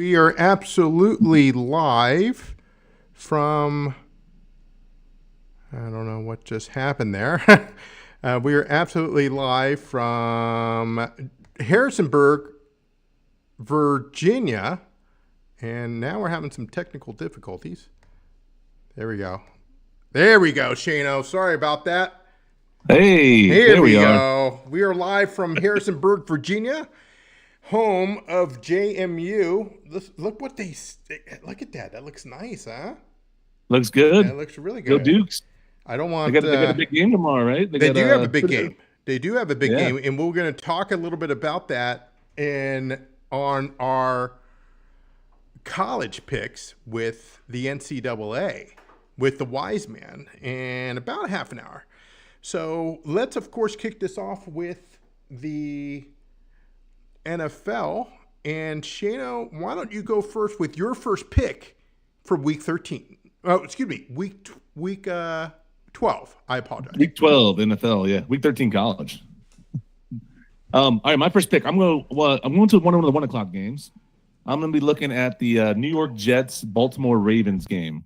We are absolutely live from, I don't know what just happened there. We are absolutely live from Harrisonburg, Virginia. And now we're having some technical difficulties. There we go. There we go, Shano. Sorry about that. Hey, Here there we we are. go. We are live from Harrisonburg, Virginia, home of JMU. Look what look at that. That looks nice, huh? Looks good. That looks really Go good. Dukes. I don't want. They got a big game tomorrow, right? They do have a big game. They do have a big Yeah. game, and we're going to talk a little bit about that on our college picks with the NCAA, with the Wise Man, in about half an hour. So let's, of course, kick this off with the NFL. And Shano, why don't you go first with your first pick for Week 13? Oh, excuse me, Week 12. I apologize. Week 12 NFL, yeah. Week 13 college. All right, my first pick. I'm going to one of the 1 o'clock games. I'm going to be looking at the New York Jets Baltimore Ravens game.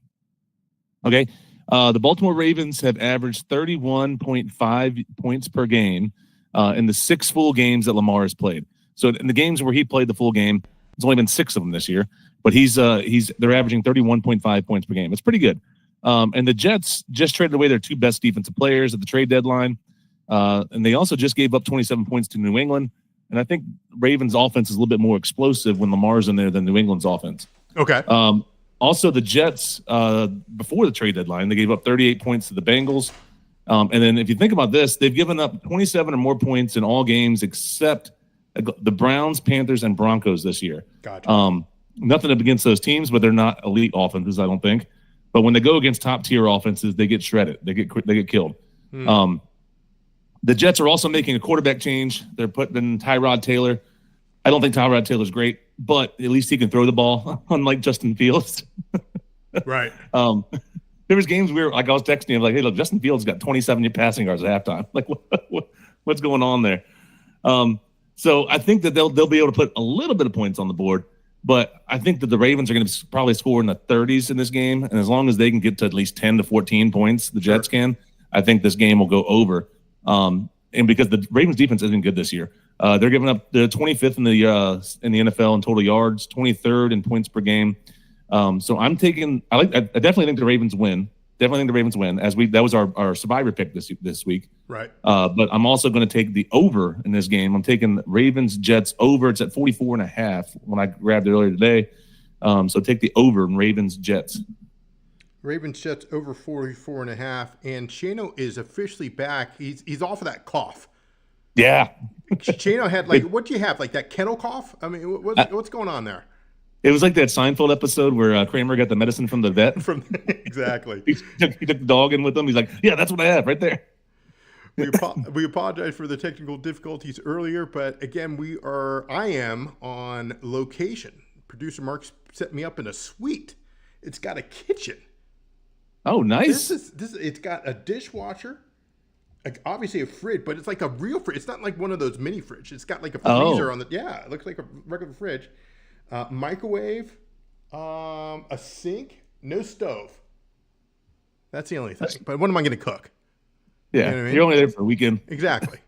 Okay. The Baltimore Ravens have averaged 31.5 points per game in the 6 full games that Lamar has played. So in the games where he played the full game, there's only been 6 of them this year, but they're averaging 31.5 points per game. It's pretty good. And the Jets just traded away their 2 best defensive players at the trade deadline. And they also just gave up 27 points to New England. And I think Ravens offense is a little bit more explosive when Lamar's in there than New England's offense. Okay. Also, the Jets, before the trade deadline, they gave up 38 points to the Bengals. And then if you think about this, they've given up 27 or more points in all games except the Browns, Panthers, and Broncos this year. Gotcha. Nothing against those teams, but they're not elite offenses, I don't think. But when they go against top-tier offenses, they get shredded. They get killed. The Jets are also making a quarterback change. They're putting in Tyrod Taylor. I don't think Tyrod Taylor's great, but at least he can throw the ball, unlike Justin Fields. Right. There was games where, like, I was texting him, like, hey, look, Justin Fields got 27 passing yards at halftime. Like, what's going on there? So I think that they'll be able to put a little bit of points on the board, but I think that the Ravens are going to probably score in the 30s in this game, and as long as they can get to at least 10 to 14 points, the Jets can, I think this game will go over. And because the Ravens defense isn't good this year, they're giving up the 25th in the NFL in total yards, 23rd in points per game. So I definitely think the Ravens win. That was our survivor pick this week. Right. But I'm also going to take the over in this game. I'm taking Ravens Jets over. It's at 44.5 when I grabbed it earlier today. So take the over in Ravens Jets. Ravens Jets over 44.5, and Shano is officially back. He's off of that cough. Yeah. Shano had what do you have? Like that kennel cough? I mean, what's going on there? It was like that Seinfeld episode where Kramer got the medicine from the vet. Exactly. He took the dog in with him. He's like, yeah, that's what I have right there. We apologize for the technical difficulties earlier, but again, I am on location. Producer Mark set me up in a suite. It's got a kitchen. Oh, nice. It's got a dishwasher, obviously a fridge, but it's like a real fridge. It's not like one of those mini fridges. It's got like a freezer on it looks like a regular fridge. Microwave, a sink, no stove. That's the only thing. But what am I going to cook? Yeah, you know what I mean? You're only there for a weekend. Exactly.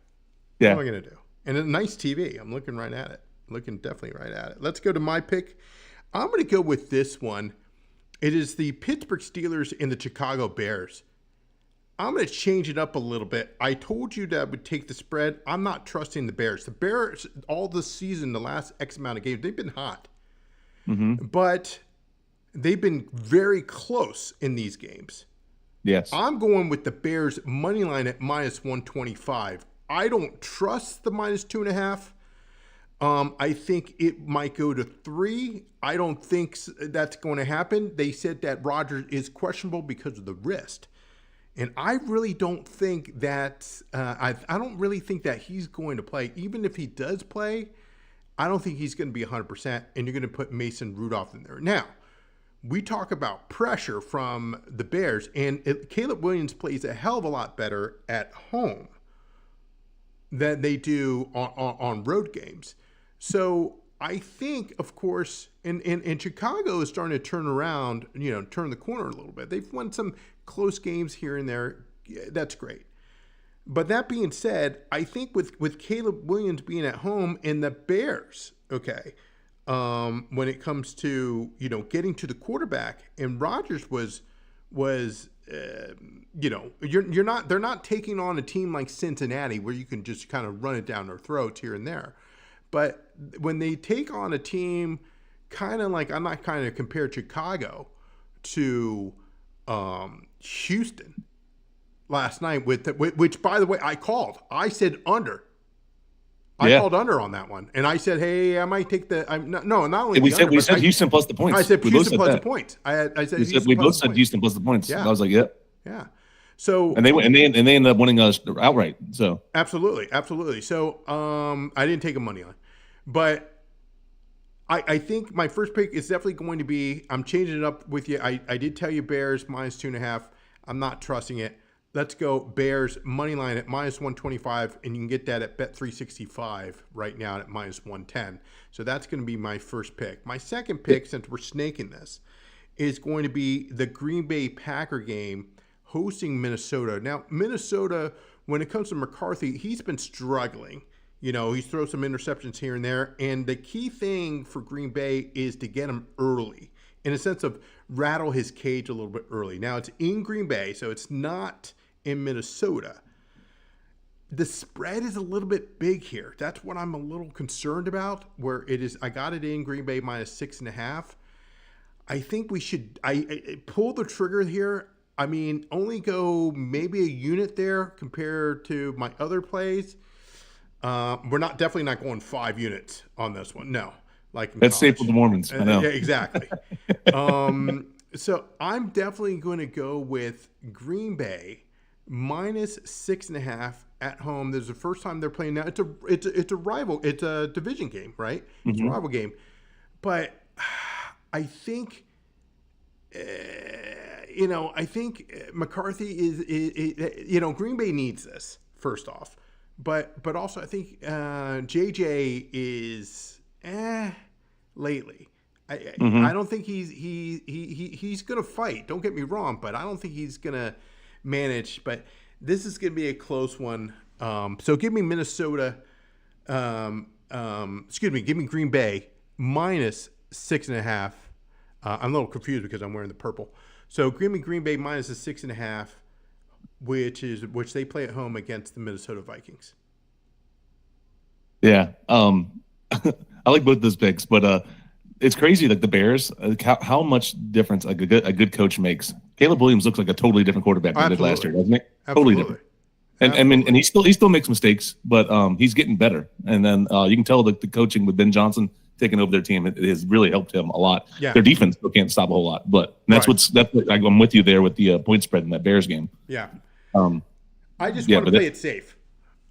Yeah. What am I going to do? And a nice TV. I'm looking right at it. Looking definitely right at it. Let's go to my pick. I'm going to go with this one. It is the Pittsburgh Steelers and the Chicago Bears. I'm going to change it up a little bit. I told you that I would take the spread. I'm not trusting the Bears. The Bears, all this season, the last X amount of games, they've been hot. Mm-hmm. But they've been very close in these games. Yes. I'm going with the Bears money line at minus 125. I don't trust the minus 2.5. I think it might go to 3. I don't think that's going to happen. They said that Rodgers is questionable because of the wrist. And I really don't think that I don't really think that he's going to play. Even if he does play, I don't think he's going to be 100%, and you're going to put Mason Rudolph in there. Now, we talk about pressure from the Bears, and Caleb Williams plays a hell of a lot better at home than they do on road games. So I think, of course, and Chicago is starting to turn around, turn the corner a little bit. They've won some close games here and there. Yeah, that's great. But that being said, I think with Caleb Williams being at home and the Bears, okay, when it comes to, getting to the quarterback, and Rodgers was they're not taking on a team like Cincinnati where you can just kind of run it down their throats here and there. But when they take on a team kind of like, I'm not kind of compare Chicago to Houston last night which, by the way, I said under. I called under on that one, and I said, "Hey, I might take the." Not only we said Houston plus the points. I said Houston plus the points. We both said Houston plus the points. Yeah. I was like, yeah. So and they ended up winning us outright. So absolutely. So I didn't take a money line, but I think my first pick is definitely going to be. I'm changing it up with you. I did tell you Bears -2.5. I'm not trusting it. Let's go Bears money line at -125, and you can get that at Bet365 right now at -110. So that's going to be my first pick. My second pick, since we're snaking this, is going to be the Green Bay Packer game hosting Minnesota. Now, Minnesota, when it comes to McCarthy, he's been struggling. He's thrown some interceptions here and there, and the key thing for Green Bay is to get him early, in a sense of rattle his cage a little bit early. Now, it's in Green Bay, so it's not in Minnesota. The spread is a little bit big here. That's what I'm a little concerned about, where it is. I got it in Green Bay -6.5. I think we should I pull the trigger here. I mean, only go maybe a unit there compared to my other plays. We're definitely not going 5 units on this one. No. That's safe with the Mormons. I know. Yeah, exactly. So I'm definitely going to go with Green Bay -6.5 at home. This is the first time they're playing now. It's a rival. It's a division game, right? Mm-hmm. It's a rival game. But I think, I think McCarthy is Green Bay needs this first off, but also I think JJ is lately. I don't think he's gonna fight. Don't get me wrong, but I don't think he's gonna manage. But this is gonna be a close one. So give me Minnesota. Give me Green Bay -6.5. I'm a little confused because I'm wearing the purple. So give me Green Bay -6.5, which they play at home against the Minnesota Vikings. Yeah, I like both those picks, but it's crazy, like the Bears, how much difference a good coach makes. Caleb Williams looks like a totally different quarterback than he did last year, doesn't he? Totally different. And he still makes mistakes, but he's getting better. And then you can tell that the coaching with Ben Johnson taking over their team, it has really helped him a lot. Yeah. Their defense still can't stop a whole lot, but that's I'm with you there with the point spread in that Bears game. Yeah. I just want to play it safe.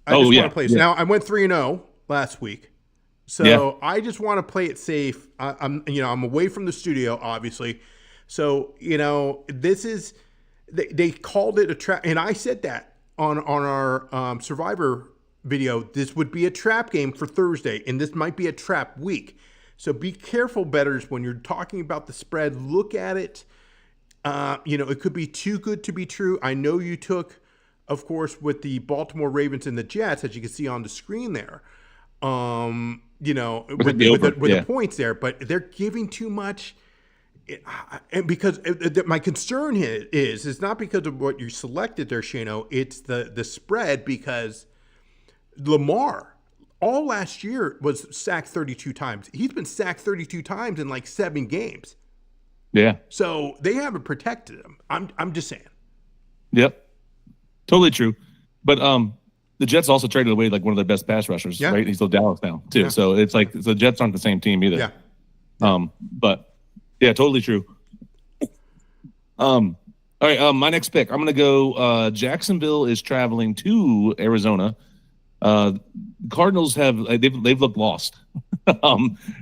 Want to play it. Now I went 3-0 last week. So I just want to play it safe. I'm away from the studio, obviously. So, this is, they called it a trap. And I said that on our Survivor video, this would be a trap game for Thursday. And this might be a trap week. So be careful, bettors, when you're talking about the spread. Look at it. It could be too good to be true. I know you took, of course, with the Baltimore Ravens and the Jets, as you can see on the screen there. With the points there, but they're giving too much. And because my concern is not because of what you selected there, Shano. It's the spread, because Lamar all last year was sacked 32 times. He's been sacked 32 times in like 7 games. Yeah. So they haven't protected him. I'm just saying. Yep. Totally true. But the Jets also traded away like one of their best pass rushers, right? He's still Dallas now too. Yeah. So it's like the Jets aren't the same team either. Yeah. But yeah, totally true. All right. My next pick, I'm gonna go. Jacksonville is traveling to Arizona. Cardinals they've looked lost.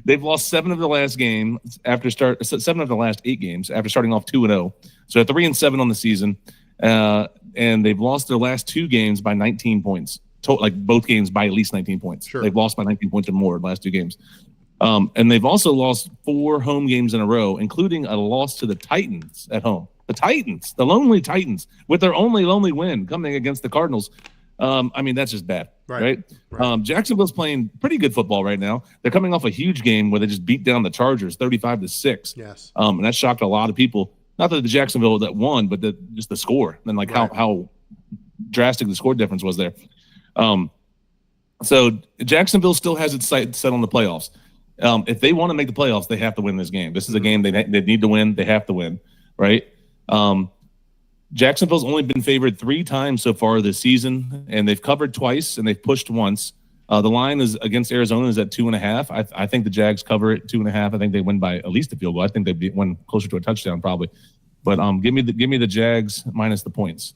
They've lost 7 of the last 8 games after starting off 2-0. So 3-7 on the season. And they've lost their last 2 games by 19 points. Like both games by at least 19 points. Sure. They've lost by 19 points or more in the last 2 games. And they've also lost 4 home games in a row, including a loss to the Titans at home. The Titans, the lonely Titans, with their only lonely win coming against the Cardinals. I mean, that's just bad, right? Jacksonville's playing pretty good football right now. They're coming off a huge game where they just beat down the Chargers 35-6. Yes. And that shocked a lot of people. Not that the Jacksonville that won, but just the score and like how drastic the score difference was there. So Jacksonville still has its sights set on the playoffs. If they want to make the playoffs, they have to win this game. This is a game they need to win. They have to win, right? Jacksonville's only been favored 3 times so far this season, and they've covered twice and they've pushed once. The line is against Arizona is at 2.5. I think the Jags cover it 2.5. I think they win by at least a field goal. I think they win closer to a touchdown probably. But give me the Jags minus the points.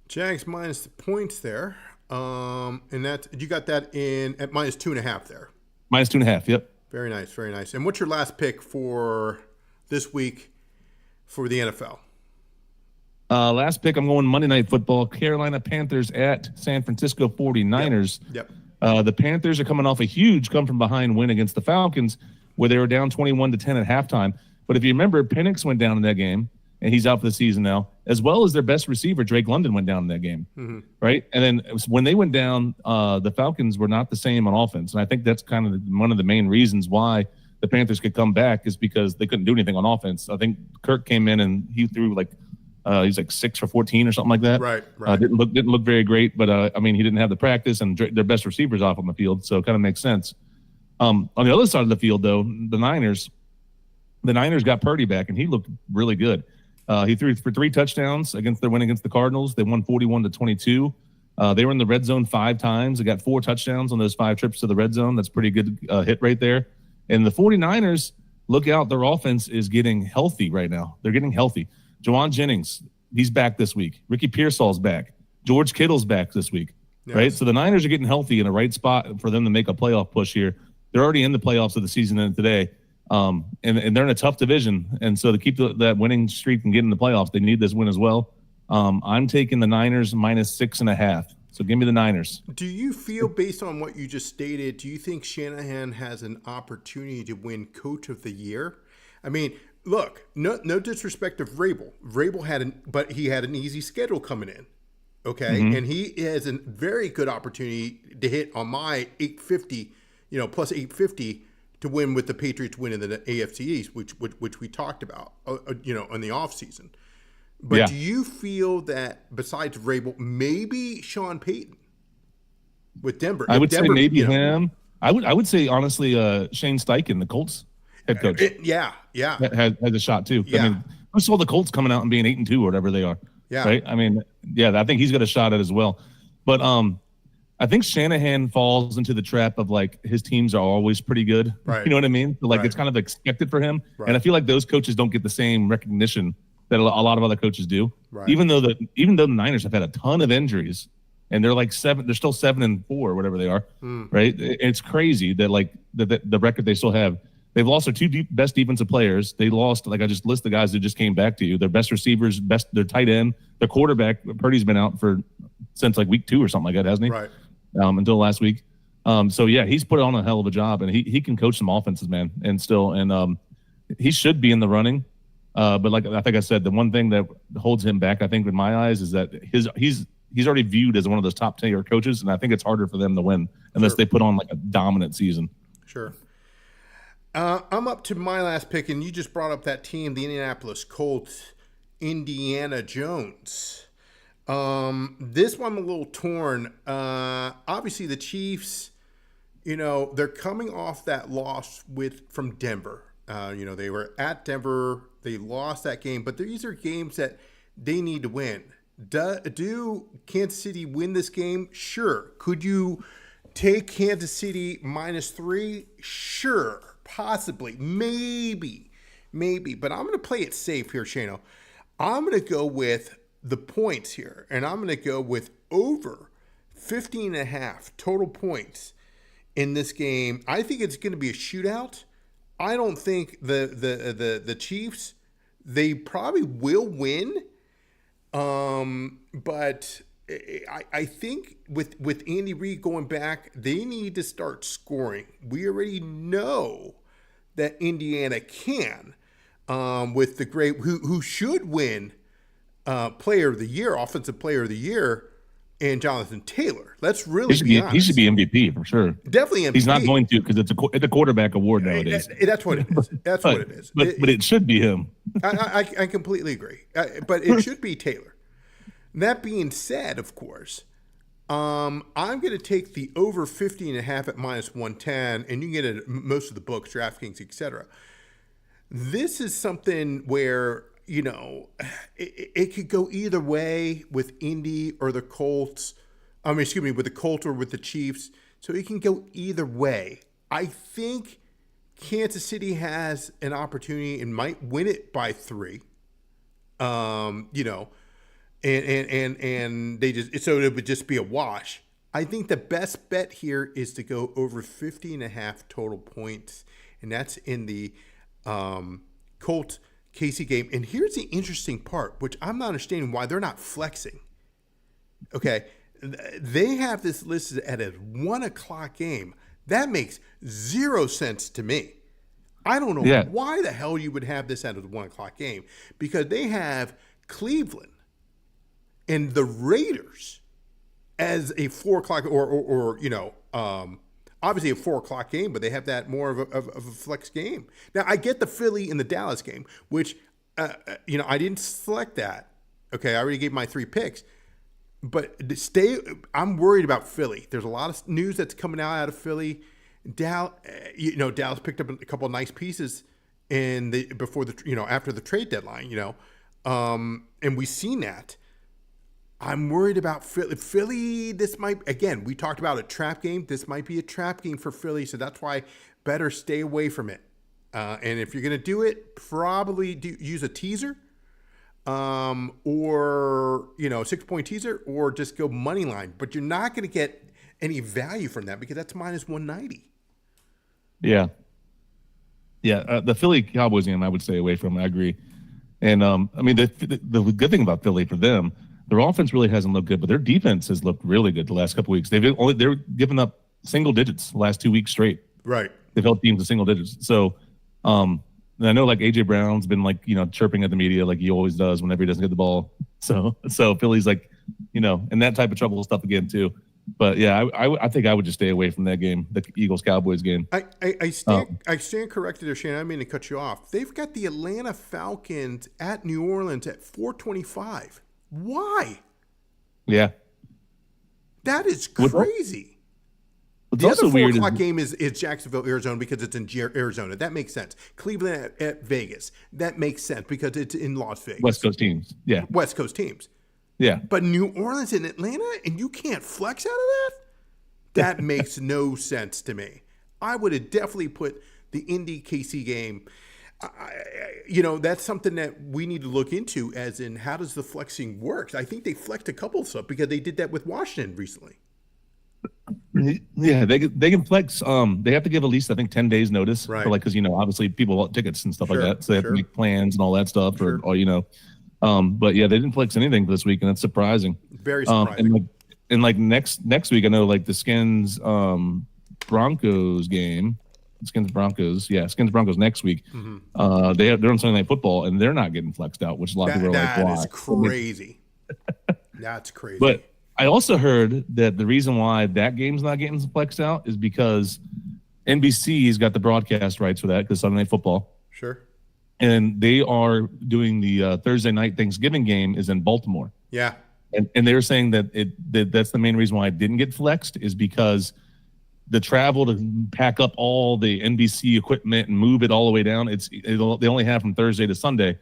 Jags minus the points there, and that you got that in at minus 2.5 there. Minus 2.5. Yep. Very nice, very nice. And what's your last pick for this week for the NFL? Last pick, I'm going Monday Night Football. Carolina Panthers at San Francisco 49ers. Yep. The Panthers are coming off a huge come-from-behind win against the Falcons where they were down 21-10 at halftime. But if you remember, Penix went down in that game, and he's out for the season now, as well as their best receiver, Drake London, went down in that game, right? And then when they went down, the Falcons were not the same on offense. And I think that's kind of one of the main reasons why the Panthers could come back is because they couldn't do anything on offense. I think Kirk came in and he threw he's like 6 for 14 or something like that. Right. Didn't look very great, but I mean, he didn't have the practice and their best receivers off on the field, so it kind of makes sense. On the other side of the field, though, the Niners got Purdy back, and he looked really good. He threw for 3 touchdowns against their win against the Cardinals. They won 41-22. They were in the red zone 5 times. They got 4 touchdowns on those 5 trips to the red zone. That's pretty good hit right there. And the 49ers, look out, their offense is getting healthy right now. They're getting healthy. Juwan Jennings, he's back this week. Ricky Pearsall's back. George Kittle's back this week, right? So the Niners are getting healthy in the right spot for them to make a playoff push here. They're already in the playoffs of the season and today, and they're in a tough division. And so to keep that winning streak and get in the playoffs, they need this win as well. I'm taking the Niners minus 6.5. So give me the Niners. Do you feel, based on what you just stated, do you think Shanahan has an opportunity to win Coach of the Year? I mean, look, no disrespect of Vrabel. But he had an easy schedule coming in, okay? And he has a very good opportunity to hit on my 850, plus 850 to win with the Patriots winning the AFC East, which we talked about, in the offseason. But do you feel that besides Vrabel, maybe Sean Payton with Denver? I would say maybe him. I would say honestly, Shane Steichen, the Colts head coach. Has a shot too. Yeah. I mean, I saw the Colts coming out and being 8-2 or whatever they are. Yeah. Right. I mean, I think he's got a shot at it as well. But I think Shanahan falls into the trap of his teams are always pretty good. Right. You know what I mean? So, it's kind of expected for him. Right. And I feel like those coaches don't get the same recognition that a lot of other coaches do. Right. Even though the Niners have had a ton of injuries and they're they're still 7-4 or whatever they are. Right. It's crazy that the record they still have. They've lost their 2 best defensive players. They lost, I just list the guys that just came back to you. Their best receivers, their tight end, their quarterback. Purdy's been out since week 2 or something like that, hasn't he? Right. Until last week. He's put on a hell of a job, and he can coach some offenses, man, and he should be in the running. But I think I said, the one thing that holds him back, I think, in my eyes, is that he's already viewed as one of those top tier coaches, and I think it's harder for them to win unless they put on a dominant season. Sure. I'm up to my last pick, and you just brought up that team, the Indianapolis Colts, Indiana Jones. This one I'm a little torn. Obviously, the Chiefs, they're coming off that loss from Denver. They were at Denver. They lost that game, but these are games that they need to win. Do Kansas City win this game? Sure. Could you take Kansas City -3? Sure. Possibly, maybe, but I'm going to play it safe here, Shano. I'm going to go with the points here, and I'm going to go with over 15.5 total points in this game. I think it's going to be a shootout. I don't think the Chiefs, they probably will win, but I think with Andy Reid going back, they need to start scoring. We already know that Indiana can, with the great who should win Player of the Year, Offensive Player of the Year, and Jonathan Taylor. Let's really be honest. He should be MVP for sure. Definitely MVP. He's not going to because it's a quarterback award nowadays. That's what it is. That's what it is. But it should be him. I completely agree. But it should be Taylor. That being said, of course, I'm going to take the over 50.5 at -110, and you can get it at most of the books, DraftKings, etc. This is something where, it could go either way with Indy or the Colts. With the Colts or with the Chiefs. So it can go either way. I think Kansas City has an opportunity and might win it by 3. And they just, so it would just be a wash. I think the best bet here is to go over 50.5 total points, and that's in the Colts KC game. And here's the interesting part, which I'm not understanding why they're not flexing. Okay, they have this listed at a 1 o'clock game. That makes 0 sense to me. I don't know why the hell you would have this at a 1 o'clock game, because they have Cleveland and the Raiders as a 4 o'clock or obviously a 4 o'clock game, but they have that more of a flex game. Now, I get the Philly and the Dallas game, which, I didn't select that. Okay, I already gave my 3 picks. But I'm worried about Philly. There's a lot of news that's coming out of Philly. Dallas picked up a couple of nice pieces after the trade deadline, and we've seen that. I'm worried about Philly. Philly, this might, again, we talked about a trap game. This might be a trap game for Philly, so that's why better stay away from it. And if you're going to do it, probably use a teaser, or, 6-point teaser, or just go money line. But you're not going to get any value from that because that's -190. Yeah. Yeah, the Philly Cowboys game, I would stay away from. I agree. And, the good thing about Philly for them, their offense really hasn't looked good, but their defense has looked really good the last couple of weeks. They're giving up single digits the last 2 weeks straight. Right. They've held teams to single digits. So, and I know AJ Brown's been chirping at the media like he always does whenever he doesn't get the ball. So Philly's in that type of trouble stuff again too. But yeah, I think I would just stay away from that game, the Eagles Cowboys game. I stand corrected there, Shannon. I didn't mean to cut you off. They've got the Atlanta Falcons at New Orleans at 425. Why? Yeah. That is crazy. What's the also other 4 weird o'clock game is Jacksonville, Arizona, because it's in Arizona. That makes sense. Cleveland at Vegas. That makes sense because it's in Las Vegas. West Coast teams. Yeah. West Coast teams. Yeah. But New Orleans and Atlanta, and you can't flex out of that? That makes no sense to me. I would have definitely put the Indy KC game. That's something that we need to look into, as in how does the flexing work? I think they flexed a couple of stuff because they did that with Washington recently. Yeah, they can flex. They have to give at least 10 days notice, right? Because obviously people want tickets and stuff like that, so they have to make plans and all that stuff, Sure. But yeah, they didn't flex anything for this week, and that's surprising. Very surprising. Next week, I know the Skins Broncos game. Skins Broncos next week. Mm-hmm. They're on Sunday Night Football, and they're not getting flexed out, which a lot of people are like, why? That is crazy. That's crazy. But I also heard that the reason why that game's not getting flexed out is because NBC's got the broadcast rights for that, because Sunday Night Football. Sure. And they are doing the Thursday night Thanksgiving game is in Baltimore. Yeah. And they were saying that's the main reason why it didn't get flexed, is because the travel to pack up all the NBC equipment and move it all the way down, they only have from Thursday to Sunday.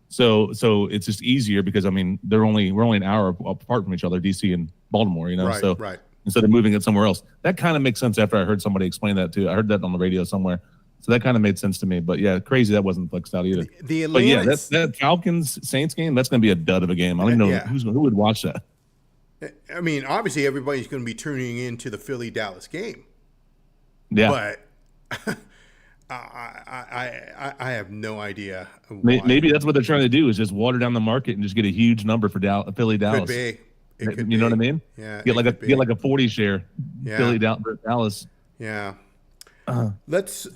So it's just easier because we're only an hour apart from each other, DC and Baltimore, Right, so right. Instead of moving it somewhere else. That kind of makes sense after I heard somebody explain that too. I heard that on the radio somewhere. So that kind of made sense to me. But yeah, crazy that wasn't flexed out either. But yeah, that Falcons Saints game, that's going to be a dud of a game. I don't even know who would watch that. Obviously everybody's going to be tuning into the Philly Dallas game. Yeah. But I have no idea. Maybe that's what they're trying to do, is just water down the market and just get a huge number for Philly Dallas. It could You know what I be. mean? Yeah. Get like a 40 share. Yeah. Philly down versus Dallas. Yeah. Let's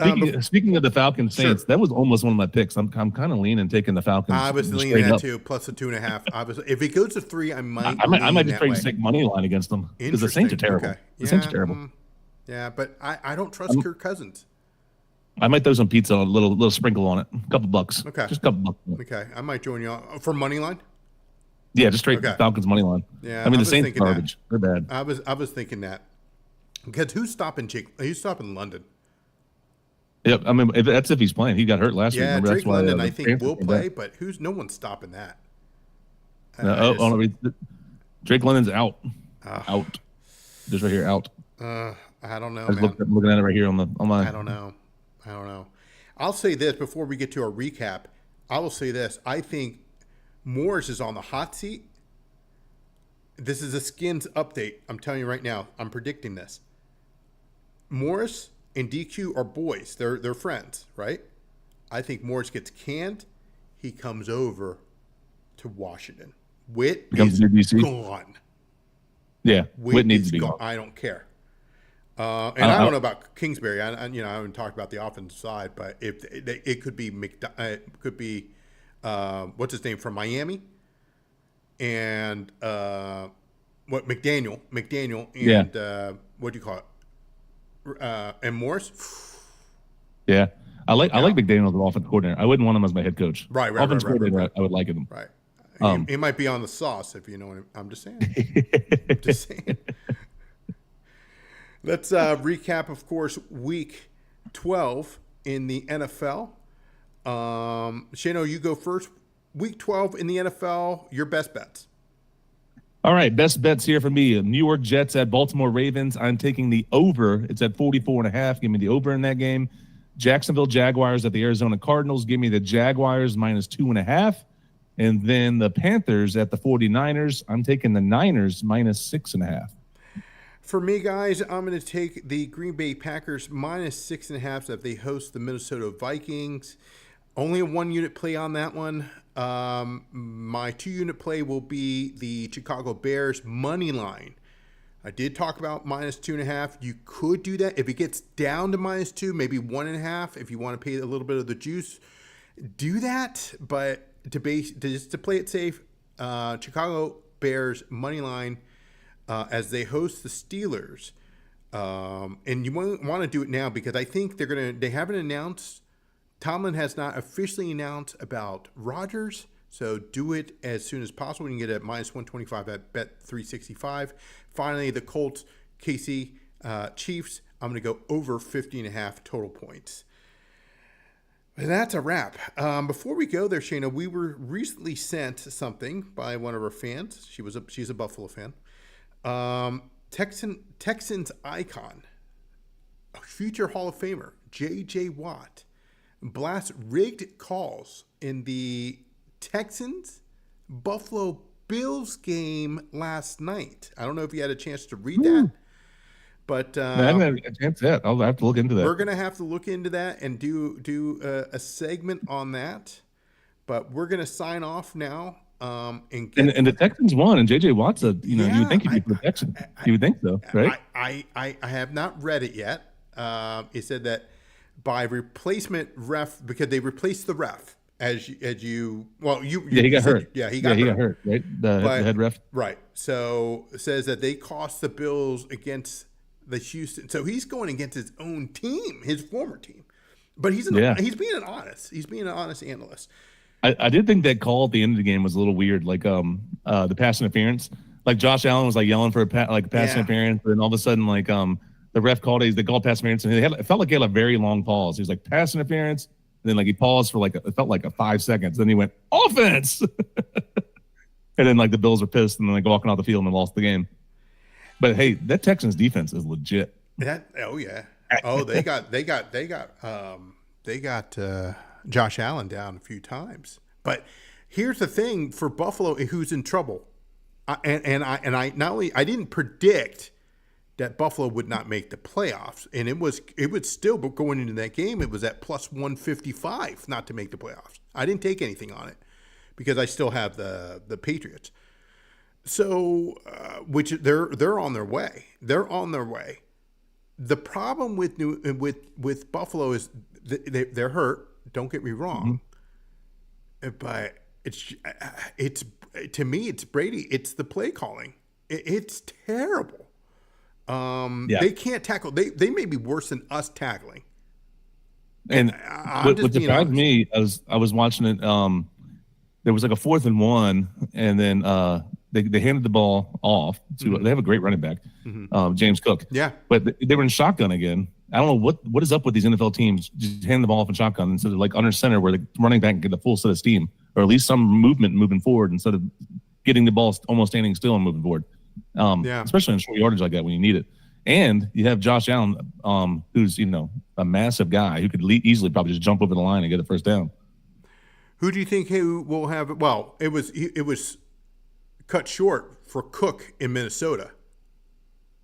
speaking of the Falcons Saints, Sure. that was almost one of my picks. I'm kind of leaning taking the Falcons. I was leaning straight that up. too, plus the 2.5. If it goes to 3, I might. I might just that straight way. take money line against them because the Saints are terrible. Okay. The Saints are terrible. Yeah, but I don't trust Kirk Cousins. I might throw some pizza, a little sprinkle on it, a couple bucks. Okay. Just a couple bucks. Okay, I might join you on, for money line. Yeah, just straight Falcons money line. Yeah, I mean the Saints garbage. They're bad. I was thinking that because who's stopping London? Yep, I mean that's if he's playing. He got hurt last week. Remember, Drake that's why, London I think will play, but no one's stopping that. Drake London's out. Out. Just right here, out. I don't know. I'm looking at it right here on my. I don't know. I'll say this before we get to our recap. I will say this. I think Morris is on the hot seat. This is a Skins update. I'm telling you right now. I'm predicting this. Morris and DQ are boys. They're friends, right? I think Morris gets canned. He comes over to Washington. Witt is gone. Yeah, Witt needs to be gone. I don't care. And I don't know about Kingsbury. I haven't talked about the offensive side, but if it could be what's his name from Miami, and McDaniel, and what do you call it? And Morris. Yeah, I like McDaniel as an offensive coordinator. I wouldn't want him as my head coach. Right. Offensive coordinator, I would like him. Right. He might be on the sauce if you know what I'm just saying. Let's recap, of course, Week 12 in the NFL. Shano, you go first. Week 12 in the NFL, your best bets. All right, best bets here for me. New York Jets at Baltimore Ravens. I'm taking the over. It's at 44.5. Give me the over in that game. Jacksonville Jaguars at the Arizona Cardinals. Give me the Jaguars minus 2.5. And then the Panthers at the 49ers. I'm taking the Niners minus 6.5. For me, guys, I'm going to take the Green Bay Packers minus 6.5 if they host the Minnesota Vikings. Only a 1-unit play on that one. My 2-unit play will be the Chicago Bears money line. I did talk about minus 2.5. You could do that if it gets down to minus 2, maybe 1.5. If you want to pay a little bit of the juice, do that. But to play it safe, Chicago Bears money line as they host the Steelers. And you want to do it now because I think they haven't announced. Tomlin has not officially announced about Rodgers, so do it as soon as possible. You can get it at minus 125 at Bet365. Finally, the Colts, KC Chiefs. I'm going to go over 50.5 total points. And that's a wrap. Before we go there, Shayna, we were recently sent something by one of our fans. She's a Buffalo fan. Texans icon, a future Hall of Famer, J.J. Watt, blasts rigged calls in the Texans-Buffalo Bills game last night. I don't know if you had a chance to read that, but I haven't had a chance yet. I'll have to look into that. We're going to have to look into that and do a segment on that. But we're going to sign off now. And the Texans won, and J.J. Watt's you would think he'd be protection. You would think so, right? I have not read it yet. It said that by replacement ref, because they replaced the ref he got hurt. Yeah, he got hurt, right? The head ref. Right. So it says that they cost the Bills against the Houston. So he's going against his own team, his former team. But he's being honest. He's being an honest analyst. I did think that call at the end of the game was a little weird, like the pass interference. Like Josh Allen was like yelling for a pass interference, and all of a sudden the ref called it. They called pass interference, and it felt like he had a very long pause. He was like pass interference, and then he paused for it felt like 5 seconds. Then he went offense, and then the Bills were pissed, and then walking off the field and lost the game. But hey, that Texans defense is legit. They got Josh Allen down a few times. But here's the thing for Buffalo, who's in trouble. I didn't predict that Buffalo would not make the playoffs, and it was still, but going into that game, it was at plus 155 not to make the playoffs. I didn't take anything on it because I still have the Patriots. So, which they're on their way. They're on their way. The problem with with Buffalo is they're hurt. Don't get me wrong, but it's to me it's Brady. It's the play calling. It's terrible. They can't tackle. They may be worse than us tackling. And what surprised me, I was watching it. There was like a 4th and 1, and then they handed the ball off to. They have a great running back, James Cook. Yeah, but they were in shotgun again. I don't know what is up with these NFL teams. Just hand the ball off in shotgun instead of like under center, where the running back can get the full set of steam, or at least some movement moving forward instead of getting the ball almost standing still and moving forward. Especially in short yardage like that when you need it. And you have Josh Allen, who's a massive guy who could easily probably just jump over the line and get a first down. Who do you think will have it? Well, it was cut short for Cook in Minnesota,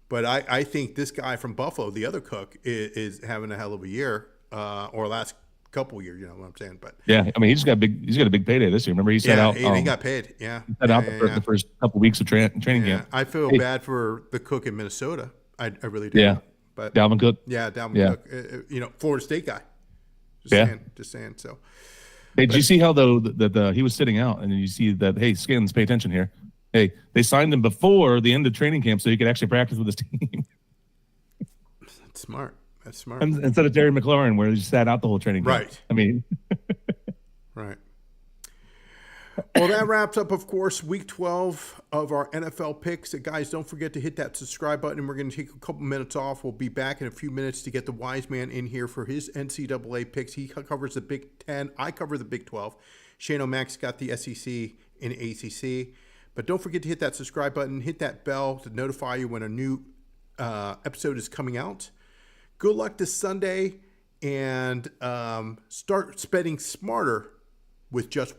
but I think this guy from Buffalo, the other Cook, is having a hell of a year, or last couple of years. You know what I'm saying? But yeah, I mean he's got a big payday this year. Remember he sat out. He got paid. Yeah, he sat out the first couple of weeks of training camp. I feel bad for the Cook in Minnesota. I really do. Yeah, but Dalvin Cook. Yeah, Dalvin Cook. Florida State guy. Just saying. So. Hey, did you see how that he was sitting out, and then you see that? Hey, Skins, pay attention here. Hey, they signed him before the end of training camp so he could actually practice with his team. That's smart. Instead of Terry McLaurin, where he just sat out the whole training camp. Right. I mean, right. Well, that wraps up, of course, week 12 of our NFL picks. Guys, don't forget to hit that subscribe button. We're going to take a couple minutes off. We'll be back in a few minutes to get the wise man in here for his NCAA picks. He covers the Big 10. I cover the Big 12. Shane O'Mac's got the SEC and ACC. But don't forget to hit that subscribe button. Hit that bell to notify you when a new episode is coming out. Good luck this Sunday, and start spending smarter with just